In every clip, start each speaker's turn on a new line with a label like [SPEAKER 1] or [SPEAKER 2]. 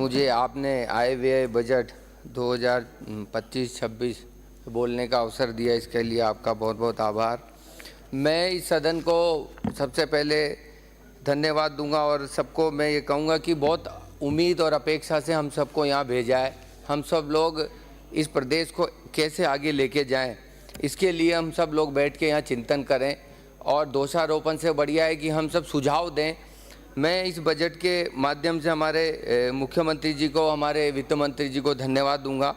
[SPEAKER 1] मुझे आपने आय व्यय बजट 2025-26 बोलने का अवसर दिया, इसके लिए आपका बहुत बहुत आभार। मैं इस सदन को सबसे पहले धन्यवाद दूंगा और सबको मैं ये कहूँगा कि बहुत उम्मीद और अपेक्षा से हम सबको यहाँ भेजा है। हम सब लोग इस प्रदेश को कैसे आगे लेके जाएं, इसके लिए हम सब लोग बैठ के यहाँ चिंतन करें और दोषारोपण से बढ़िया है कि हम सब सुझाव दें। मैं इस बजट के माध्यम से हमारे मुख्यमंत्री जी को, हमारे वित्त मंत्री जी को धन्यवाद दूंगा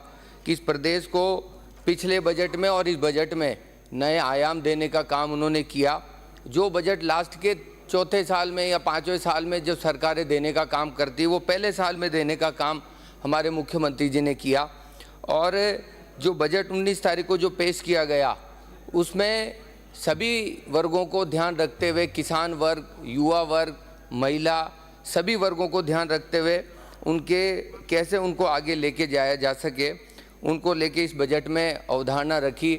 [SPEAKER 1] कि इस प्रदेश को पिछले बजट में और इस बजट में नए आयाम देने का काम उन्होंने किया। जो बजट लास्ट के चौथे साल में या पाँचवें साल में जो सरकारें देने का काम करती, वो पहले साल में देने का काम हमारे मुख्यमंत्री जी ने किया। और जो बजट 19 तारीख को जो पेश किया गया, उसमें सभी वर्गों को ध्यान रखते हुए, किसान वर्ग, युवा वर्ग, महिला, सभी वर्गों को ध्यान रखते हुए कैसे उनको आगे लेके जाया जा सके, उनको लेके इस बजट में अवधारणा रखी।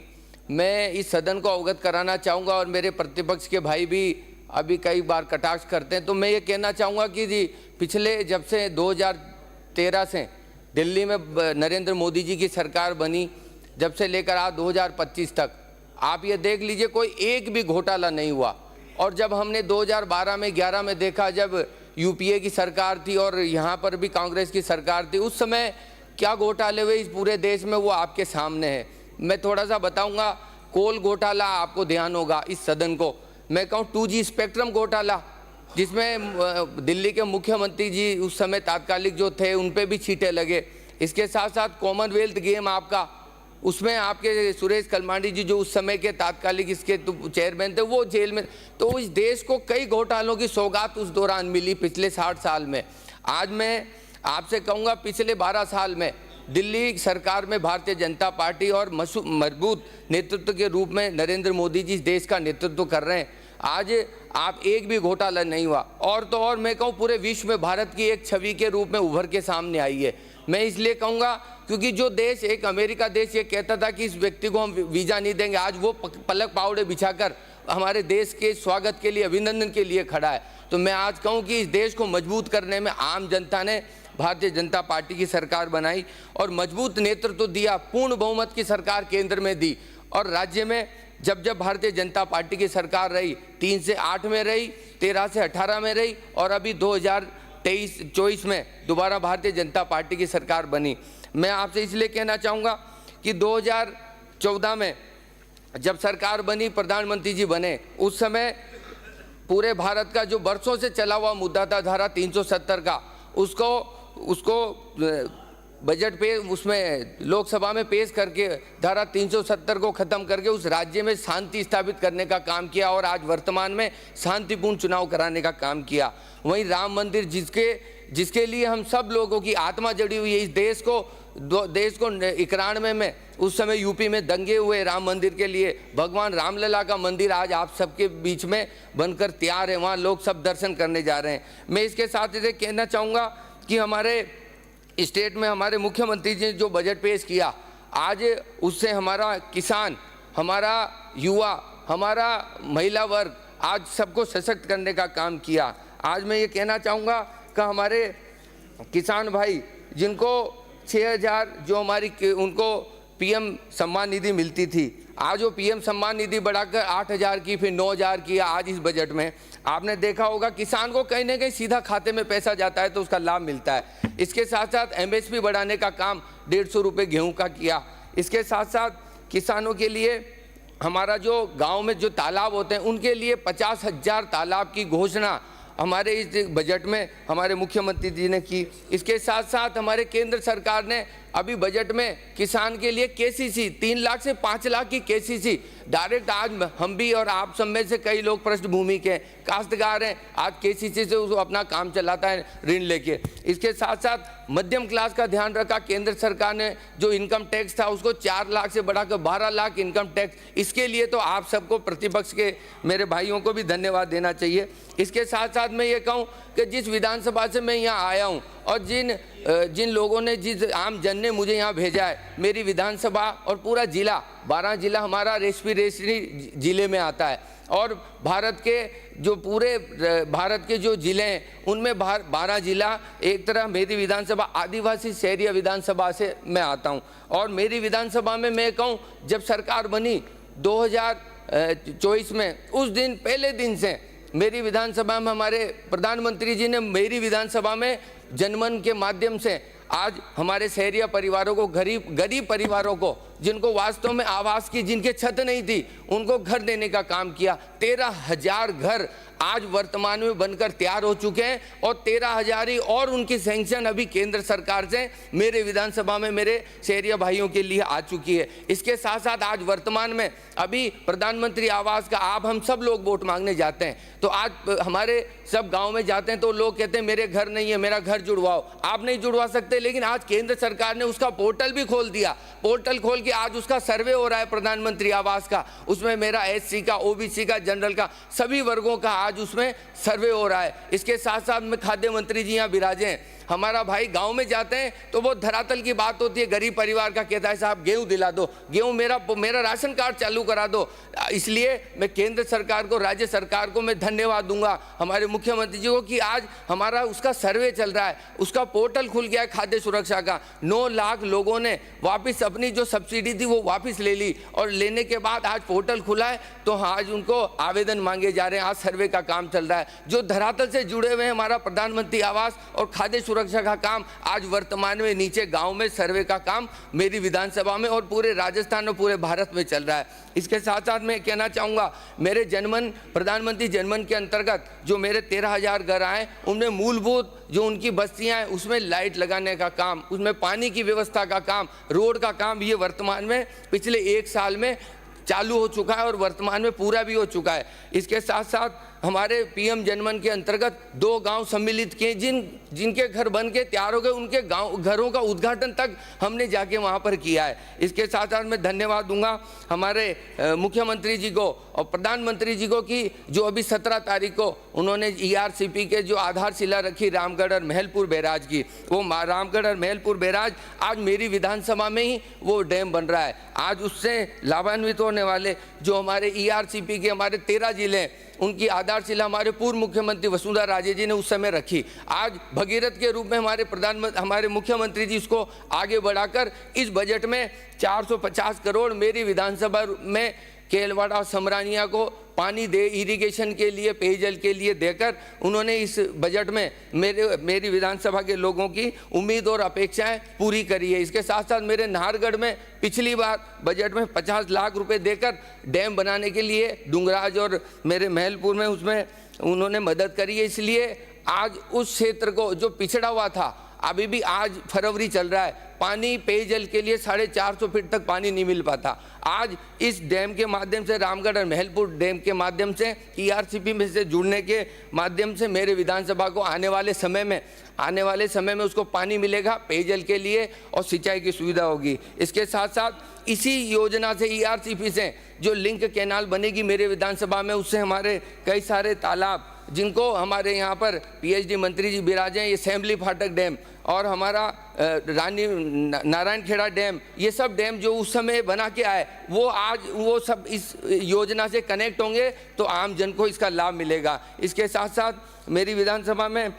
[SPEAKER 1] मैं इस सदन को अवगत कराना चाहूँगा और मेरे प्रतिपक्ष के भाई भी अभी कई बार कटाक्ष करते हैं, तो मैं ये कहना चाहूँगा कि जी पिछले जब से 2013 से दिल्ली में नरेंद्र मोदी जी की सरकार बनी, जब से लेकर आज 2025 तक आप ये देख लीजिए कोई एक भी घोटाला नहीं हुआ। और जब हमने 2012 में 11 में देखा, जब यूपीए की सरकार थी और यहाँ पर भी कांग्रेस की सरकार थी, उस समय क्या घोटाले हुए इस पूरे देश में, वो आपके सामने है। मैं थोड़ा सा बताऊंगा। कोल घोटाला, आपको ध्यान होगा इस सदन को, मैं कहूँ 2G स्पेक्ट्रम घोटाला, जिसमें दिल्ली के मुख्यमंत्री जी उस समय तात्कालिक जो थे उन पे भी छींटे लगे। इसके साथ साथ कॉमनवेल्थ गेम आपका, उसमें आपके सुरेश कलमाडी जी जो उस समय के तात्कालिक इसके चेयरमैन थे, वो जेल में। तो इस देश को कई घोटालों की सौगात उस दौरान मिली पिछले 60 साल में। आज मैं आपसे कहूँगा पिछले 12 साल में दिल्ली सरकार में भारतीय जनता पार्टी और मजबूत नेतृत्व के रूप में नरेंद्र मोदी जी इस देश का नेतृत्व कर रहे हैं। आज आप एक भी घोटाला नहीं हुआ। और तो और मैं कहूँ पूरे विश्व में भारत की एक छवि के रूप में उभर के सामने आई है। मैं इसलिए कहूँगा क्योंकि जो देश, एक अमेरिका देश ये कहता था कि इस व्यक्ति को हम वीज़ा नहीं देंगे, आज वो पलक पावड़े बिछाकर हमारे देश के स्वागत के लिए, अभिनंदन के लिए खड़ा है। तो मैं आज कहूँ कि इस देश को मजबूत करने में आम जनता ने भारतीय जनता पार्टी की सरकार बनाई और मजबूत नेतृत्व दिया, पूर्ण बहुमत की सरकार केंद्र में दी। और राज्य में जब जब भारतीय जनता पार्टी की सरकार रही, 3 से 8 में रही, 13 से 18 में रही और अभी 2023-24 में दोबारा भारतीय जनता पार्टी की सरकार बनी। मैं आपसे इसलिए कहना चाहूँगा कि 2014 में जब सरकार बनी, प्रधानमंत्री जी बने, उस समय पूरे भारत का जो बरसों से चला हुआ मुद्दा था धारा 370 का, उसको बजट पे उसमें लोकसभा में पेश करके धारा 370 को ख़त्म करके उस राज्य में शांति स्थापित करने का काम किया और आज वर्तमान में शांतिपूर्ण चुनाव कराने का काम किया। वहीं राम मंदिर, जिसके लिए हम सब लोगों की आत्मा जड़ी हुई है, इस देश को 91 में उस समय यूपी में दंगे हुए राम मंदिर के लिए, भगवान रामलला का मंदिर आज आप सबके बीच में बनकर तैयार है, वहाँ लोग सब दर्शन करने जा रहे हैं। मैं इसके साथ ये कहना चाहूँगा कि हमारे स्टेट में हमारे मुख्यमंत्री जी ने जो बजट पेश किया, आज उससे हमारा किसान, हमारा युवा, हमारा महिला वर्ग, आज सबको सशक्त करने का काम किया। आज मैं ये कहना चाहूँगा कि हमारे किसान भाई जिनको 6000 जो उनको पीएम सम्मान निधि मिलती थी, आज वो पीएम सम्मान निधि बढ़ाकर 8000 की, फिर 9000 की। आज इस बजट में आपने देखा होगा किसान को कहीं ना कहीं सीधा खाते में पैसा जाता है तो उसका लाभ मिलता है। इसके साथ साथ MSP बढ़ाने का काम 150 रुपये गेहूँ का किया। इसके साथ साथ किसानों के लिए हमारा जो गाँव में जो तालाब होते हैं उनके लिए 50,000 तालाब की घोषणा हमारे इस बजट में हमारे मुख्यमंत्री जी ने की। इसके साथ साथ हमारे केंद्र सरकार ने अभी बजट में किसान के लिए KCC 3 लाख से 5 लाख की KCC डायरेक्ट, आज हम भी और आप सब में से कई लोग पृष्ठभूमि के काश्तकार हैं, आज KCC से उसको अपना काम चलाता है ऋण लेके। इसके साथ साथ मध्यम क्लास का ध्यान रखा केंद्र सरकार ने, जो इनकम टैक्स था उसको 4 लाख से बढ़ाकर 12 लाख इनकम टैक्स। इसके लिए तो आप सबको, प्रतिपक्ष के मेरे भाइयों को भी धन्यवाद देना चाहिए। इसके साथ साथ मैं ये कहूँ कि जिस विधानसभा से मैं यहाँ आया हूँ और जिन लोगों ने, जिस आम जन ने मुझे यहाँ भेजा है, मेरी विधानसभा और पूरा जिला, 12 जिला हमारा रेस्पिरेटरी जिले में आता है, और भारत के जो जिले हैं उनमें 12 जिला, एक तरह मेरी विधानसभा आदिवासी शहरी विधानसभा से मैं आता हूं। और मेरी विधानसभा में मैं कहूं, जब सरकार बनी 2024 में, उस दिन पहले दिन से मेरी विधानसभा में हमारे प्रधानमंत्री जी ने मेरी विधानसभा में जनमन के माध्यम से आज हमारे शहरी परिवारों को, गरीब परिवारों को, जिनको वास्तव में आवास की, जिनके छत नहीं थी, उनको घर देने का काम किया। 13,000 घर आज वर्तमान में बनकर तैयार हो चुके हैं, और 13,000 ही और उनकी सैंक्शन अभी केंद्र सरकार से मेरे विधानसभा में मेरे शहरी भाइयों के लिए आ चुकी है। इसके साथ साथ आज वर्तमान में अभी प्रधानमंत्री आवास का आप हम सब लोग वोट मांगने जाते हैं, तो आज हमारे सब गांव में जाते हैं तो लोग कहते हैं मेरे घर नहीं है, मेरा घर जुड़वाओ। आप नहीं जुड़वा सकते, लेकिन आज केंद्र सरकार ने उसका पोर्टल भी खोल दिया। पोर्टल खोल के आज उसका सर्वे हो रहा है प्रधानमंत्री आवास का। उसमें मेरा एससी का, ओबीसी का, जनरल का, सभी वर्गों का आज उसमें सर्वे हो रहा है। इसके साथ साथ में खाद्य मंत्री जी यहाँ विराजे हैं। हमारा भाई गांव में जाते हैं तो वो धरातल की बात होती है, गरीब परिवार का कहता है साहब गेहूं दिला दो, गेहूं मेरा राशन कार्ड चालू करा दो। इसलिए मैं केंद्र सरकार को, राज्य सरकार को मैं धन्यवाद दूंगा, हमारे मुख्यमंत्री जी को, कि आज हमारा उसका सर्वे चल रहा है, उसका पोर्टल खुल गया है खाद्य सुरक्षा का। 9 लाख लोगों ने वापस अपनी जो सब्सिडी थी वो वापस ले ली, और लेने के बाद आज पोर्टल खुला है तो आज उनको आवेदन मांगे जा रहे हैं। आज सर्वे का काम चल रहा है। जो धरातल से जुड़े हुए हैं, हमारा प्रधानमंत्री आवास और खाद्य सुरक्षा का काम आज वर्तमान में नीचे गांव में सर्वे का काम मेरी विधानसभा में और पूरे राजस्थान और पूरे भारत में चल रहा है। इसके साथ साथ मैं कहना चाहूँगा, मेरे जनमन, प्रधानमंत्री जनमन के अंतर्गत जो मेरे 13,000 घर आए, उनमें मूलभूत जो उनकी बस्तियां हैं उसमें लाइट लगाने का काम, उसमें पानी की व्यवस्था का काम, रोड का काम, ये वर्तमान में पिछले 1 साल में चालू हो चुका है और वर्तमान में पूरा भी हो चुका है। इसके साथ साथ हमारे पीएम जनमन के अंतर्गत 2 गांव सम्मिलित किए, जिनके घर बन के तैयार हो गए, उनके घरों का उद्घाटन तक हमने जाके वहां पर किया है। इसके साथ साथ मैं धन्यवाद दूंगा हमारे मुख्यमंत्री जी को और प्रधानमंत्री जी को, कि जो अभी 17 तारीख को उन्होंने ERCP के जो आधारशिला रखी रामगढ़ और महलपुर बैराज की, वो रामगढ़ और महलपुर बैराज आज मेरी विधानसभा में ही वो डैम बन रहा है। आज उससे लाभान्वित होने वाले जो हमारे ERCP के हमारे 13 जिले, उनकी आधारशिला हमारे पूर्व मुख्यमंत्री वसुंधरा राजे जी ने उस समय रखी। आज भगीरथ के रूप में हमारे मुख्यमंत्री जी इसको आगे बढ़ाकर इस बजट में 450 करोड़ मेरी विधानसभा में केलवाड़ा और समरानिया को पानी दे, इरिगेशन के लिए, पेयजल के लिए देकर उन्होंने इस बजट में मेरी विधानसभा के लोगों की उम्मीद और अपेक्षाएं पूरी करी है। इसके साथ साथ मेरे नाहरगढ़ में पिछली बार बजट में 50 लाख रुपए देकर डैम बनाने के लिए डुंगराज और मेरे महलपुर में उसमें उन्होंने मदद करी है। इसलिए आज उस क्षेत्र को जो पिछड़ा हुआ था, अभी भी आज फरवरी चल रहा है, पानी पेयजल के लिए 450 फीट तक पानी नहीं मिल पाता। आज इस डैम के माध्यम से, रामगढ़ और महलपुर डैम के माध्यम से, ERCP में से जुड़ने के माध्यम से मेरे विधानसभा को आने वाले समय में उसको पानी मिलेगा पेयजल के लिए और सिंचाई की सुविधा होगी। इसके साथ साथ इसी योजना से, ERCP से जो लिंक कैनाल बनेगी मेरे विधानसभा में, उससे हमारे कई सारे तालाब, जिनको हमारे यहाँ पर PhD मंत्री जी विराजे हैं, ये सैमली फाटक डैम और हमारा रानी नारायण खेड़ा डैम, ये सब डैम जो उस समय बना के आए, वो सब इस योजना से कनेक्ट होंगे तो आम जन को इसका लाभ मिलेगा। इसके साथ साथ मेरी विधानसभा में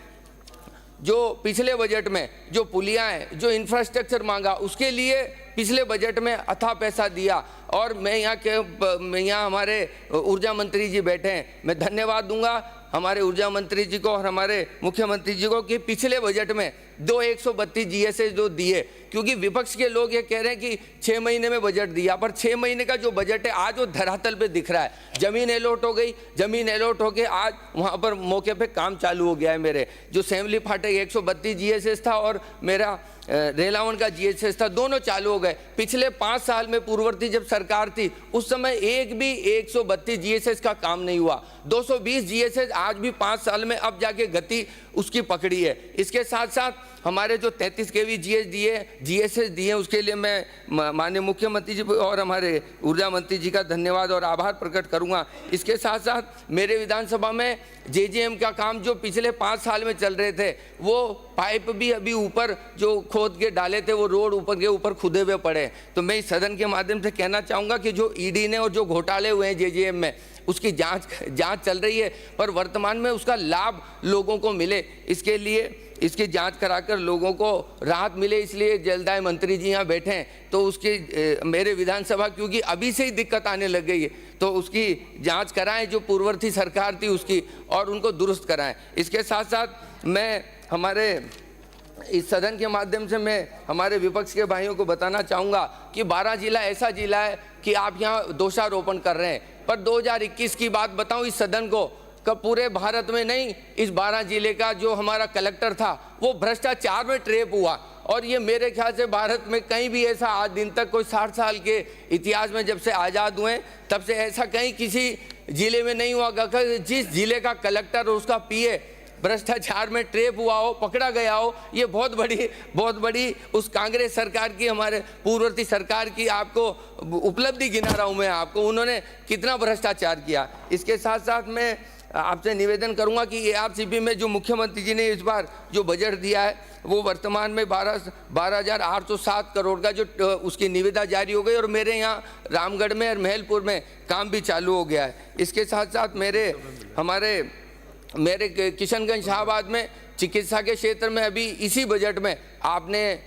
[SPEAKER 1] जो पिछले बजट में जो पुलियाँ हैं, जो इंफ्रास्ट्रक्चर मांगा, उसके लिए पिछले बजट में अथाह पैसा दिया। और मैं यहाँ हमारे ऊर्जा मंत्री जी बैठे हैं, मैं धन्यवाद दूंगा हमारे ऊर्जा मंत्री जी को और हमारे मुख्यमंत्री जी को कि पिछले बजट में 132 GSS जो दिए, क्योंकि विपक्ष के लोग ये कह रहे हैं कि 6 महीने में बजट दिया, पर 6 महीने का जो बजट है आज वो धरातल पे दिख रहा है। जमीन अलॉट हो गई, जमीन अलॉट होके आज वहाँ पर मौके पे काम चालू हो गया है। मेरे जो सैमली फाटक 132 GSS था और मेरा रेलावन का GSS था, दोनों चालू हो गए। पिछले 5 साल में पूर्ववर्ती जब सरकार थी उस समय एक भी 132 GSS का काम नहीं हुआ। 220 GSS आज भी 5 साल में अब जाके गति उसकी पकड़ी है। इसके साथ साथ हमारे जो 33 केवी जीएसएस दिए उसके लिए मैं माननीय मुख्यमंत्री जी और हमारे ऊर्जा मंत्री जी का धन्यवाद और आभार प्रकट करूंगा। इसके साथ साथ मेरे विधानसभा में जेजेएम का काम जो पिछले 5 साल में चल रहे थे, वो पाइप भी अभी ऊपर जो खोद के डाले थे वो रोड ऊपर के ऊपर खुदे हुए पड़े। तो मैं इस सदन के माध्यम से कहना चाहूँगा कि जो ईडी ने और जो घोटाले हुए हैं जेजेएम में, उसकी जांच चल रही है, पर वर्तमान में उसका लाभ लोगों को मिले, इसके लिए इसकी जांच कराकर लोगों को राहत मिले, इसलिए जलदाय मंत्री जी यहाँ बैठे हैं। तो उसकी मेरे विधानसभा क्योंकि अभी से ही दिक्कत आने लग गई है, तो उसकी जांच कराएं जो पूर्ववर्ती सरकार थी उसकी, और उनको दुरुस्त कराएं। इसके साथ साथ मैं हमारे इस सदन के माध्यम से मैं हमारे विपक्ष के भाइयों को बताना चाहूँगा कि 12 जिला ऐसा जिला है कि आप यहाँ दोषारोपण कर रहे हैं, पर 2021 की बात बताऊँ इस सदन को, कब पूरे भारत में नहीं, इस 12 जिले का जो हमारा कलेक्टर था वो भ्रष्टाचार में ट्रेप हुआ। और ये मेरे ख्याल से भारत में कहीं भी ऐसा आज दिन तक कोई 60 साल के इतिहास में जब से आज़ाद हुए तब से ऐसा कहीं किसी जिले में नहीं हुआ कि जिस जिले का कलेक्टर और उसका पीए भ्रष्टाचार में ट्रेप हुआ हो, पकड़ा गया हो। ये बहुत बड़ी उस कांग्रेस सरकार की, हमारे पूर्ववर्ती सरकार की आपको उपलब्धि गिना रहा हूँ मैं आपको, उन्होंने कितना भ्रष्टाचार किया। इसके साथ साथ मैं आपसे निवेदन करूंगा कि एआरसीपी में जो मुख्यमंत्री जी ने इस बार जो बजट दिया है वो वर्तमान में 12,807 करोड़ का जो उसकी निविदा जारी हो गई, और मेरे यहाँ रामगढ़ में और महलपुर में काम भी चालू हो गया है। इसके साथ साथ मेरे किशनगंज शाहबाद में चिकित्सा के क्षेत्र में अभी इसी बजट में आपने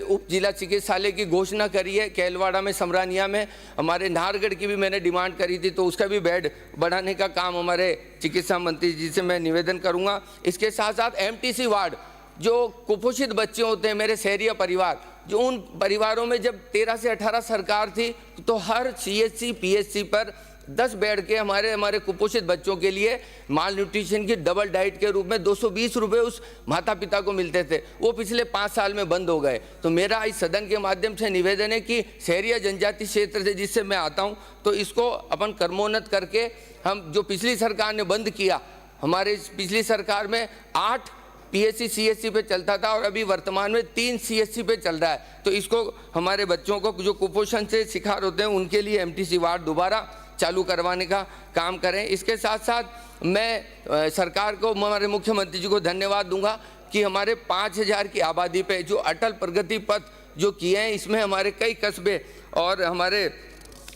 [SPEAKER 1] उप जिला चिकित्सालय की घोषणा करी है। कैलवाड़ा में, समरानिया में, हमारे नाहरगढ़ की भी मैंने डिमांड करी थी, तो उसका भी बेड बढ़ाने का काम हमारे चिकित्सा मंत्री जी से मैं निवेदन करूंगा। इसके साथ साथ एमटीसी वार्ड, जो कुपोषित बच्चे होते हैं, मेरे शहरिया परिवार, जो उन परिवारों में जब 13 से 18 सरकार थी तो हर CHC PHC पर 10 बेड के हमारे कुपोषित बच्चों के लिए माल न्यूट्रिशन की डबल डाइट के रूप में 220 रुपये उस माता पिता को मिलते थे, वो पिछले 5 साल में बंद हो गए। तो मेरा इस सदन के माध्यम से निवेदन है कि शहरी जनजाति क्षेत्र से जिससे मैं आता हूँ, तो इसको अपन कर्मोन्नत करके हम जो पिछली सरकार ने बंद किया, हमारे पिछली सरकार में 8 PHC CHC पे चलता था और अभी वर्तमान में 3 CHC पे चल रहा है। तो इसको हमारे बच्चों को जो कुपोषण से शिकार होते हैं उनके लिए MTC वार्ड दोबारा चालू करवाने का काम करें। इसके साथ साथ मैं सरकार को, हमारे मुख्यमंत्री जी को धन्यवाद दूंगा कि हमारे 5,000 की आबादी पे जो अटल प्रगति पथ जो किए हैं, इसमें हमारे कई कस्बे और हमारे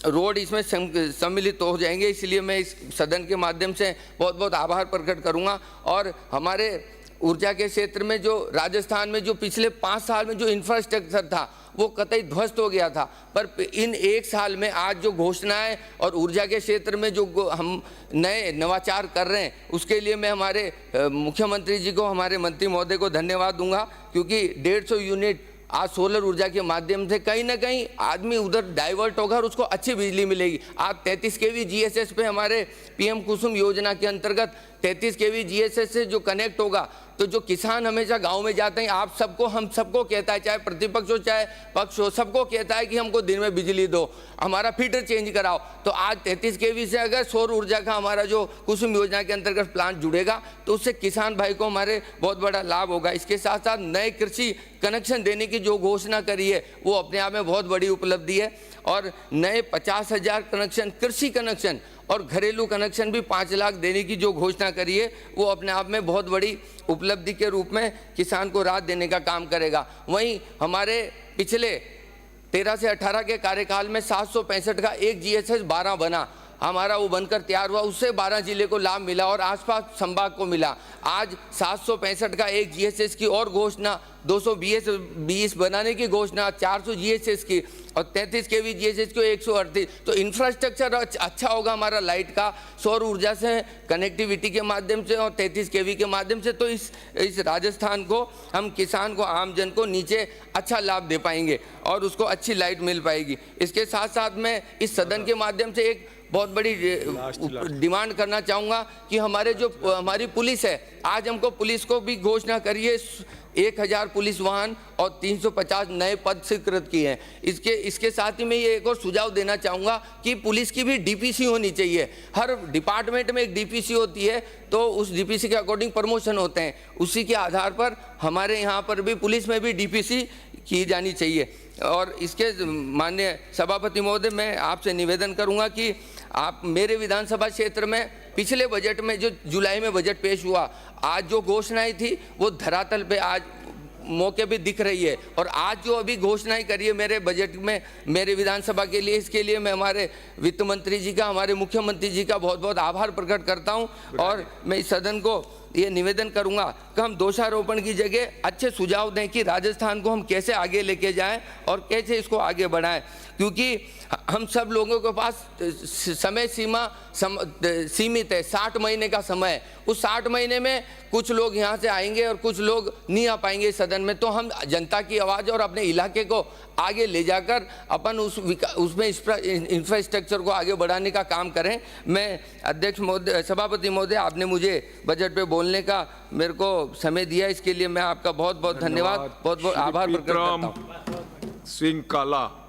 [SPEAKER 1] रोड इसमें सम्मिलित हो जाएंगे। इसलिए मैं इस सदन के माध्यम से बहुत बहुत आभार प्रकट करूंगा। और हमारे ऊर्जा के क्षेत्र में जो राजस्थान में जो पिछले 5 साल में जो इंफ्रास्ट्रक्चर था वो कतई ध्वस्त हो गया था, पर इन 1 साल में आज जो घोषणाएं और ऊर्जा के क्षेत्र में जो हम नए नवाचार कर रहे हैं, उसके लिए मैं हमारे मुख्यमंत्री जी को, हमारे मंत्री महोदय को धन्यवाद दूंगा, क्योंकि 150 यूनिट आज सोलर ऊर्जा के माध्यम से कहीं ना कहीं आदमी उधर डाइवर्ट होगा और उसको अच्छी बिजली मिलेगी। आज 33 kV GSS पे हमारे PM कुसुम योजना के अंतर्गत 33 kV GSS से जो कनेक्ट होगा, तो जो किसान हमेशा गांव में जाते हैं, आप सबको, हम सबको कहता है, चाहे प्रतिपक्ष हो चाहे पक्ष हो, सबको कहता है कि हमको दिन में बिजली दो, हमारा फीडर चेंज कराओ। तो आज 33 kV से अगर सौर ऊर्जा का हमारा जो कुसुम योजना के अंतर्गत प्लांट जुड़ेगा तो उससे किसान भाई को हमारे बहुत बड़ा लाभ होगा। इसके साथ साथ नए कृषि कनेक्शन देने की जो घोषणा करी है वो अपने आप में बहुत बड़ी उपलब्धि है, और नए 50,000 कनेक्शन, कृषि कनेक्शन और घरेलू कनेक्शन भी 5 लाख देने की जो घोषणा करी है वो अपने आप में बहुत बड़ी उपलब्धि के रूप में किसान को राहत देने का काम करेगा। वहीं हमारे पिछले 13 से 18 के कार्यकाल में 765 का एक GSS 12 बना, हमारा वो बनकर तैयार हुआ, उससे 12 जिले को लाभ मिला और आसपास संभाग को मिला। आज 765 का एक GSS की और घोषणा, 220 बनाने की घोषणा, 400 GSS की और 33 kV GSS को 138। तो इंफ्रास्ट्रक्चर अच्छा होगा हमारा लाइट का, सौर ऊर्जा से कनेक्टिविटी के माध्यम से और 33 kV के माध्यम से। तो इस राजस्थान को, हम किसान को, आम जन को नीचे अच्छा लाभ दे पाएंगे और उसको अच्छी लाइट मिल पाएगी। इसके साथ साथ मैं इस सदन के माध्यम से एक बहुत बड़ी डिमांड करना चाहूँगा कि हमारी पुलिस है, आज हमको पुलिस को भी घोषणा करिए 1000 पुलिस वाहन और 350 नए पद स्वीकृत किए हैं। इसके साथ ही मैं ये एक और सुझाव देना चाहूँगा कि पुलिस की भी डीपीसी होनी चाहिए। हर डिपार्टमेंट में एक डीपीसी होती है, तो उस डीपीसी के अकॉर्डिंग प्रमोशन होते हैं। उसी के आधार पर हमारे यहाँ पर भी पुलिस में भी डीपीसी की जानी चाहिए। और इसके माननीय सभापति महोदय, मैं आपसे निवेदन करूंगा कि आप मेरे विधानसभा क्षेत्र में पिछले बजट में जो जुलाई में बजट पेश हुआ, आज जो घोषणाएं थी वो धरातल पे आज मौके पे दिख रही है। और आज जो अभी घोषणाएं करी है मेरे बजट में मेरे विधानसभा के लिए, इसके लिए मैं हमारे वित्त मंत्री जी का, हमारे मुख्यमंत्री जी का बहुत बहुत आभार प्रकट करता हूं। और मैं इस सदन को ये निवेदन करूंगा कि हम दोषारोपण की जगह अच्छे सुझाव दें कि राजस्थान को हम कैसे आगे लेके जाएं और कैसे इसको आगे बढ़ाएं, क्योंकि हम सब लोगों के पास समय सीमा सीमित है। 60 महीने का समय है। उस 60 महीने में कुछ लोग यहाँ से आएंगे और कुछ लोग नहीं आ पाएंगे सदन में। तो हम जनता की आवाज़ और अपने इलाके को आगे ले जाकर अपन उसमें इंफ्रास्ट्रक्चर को आगे बढ़ाने का काम करें। मैं अध्यक्ष महोदय, सभापति महोदय, आपने मुझे बजट पे बोलने का मेरे को समय दिया, इसके लिए मैं आपका बहुत बहुत धन्यवाद, बहुत बहुत आभार प्रकट करता हूँ।
[SPEAKER 2] सिंह काला।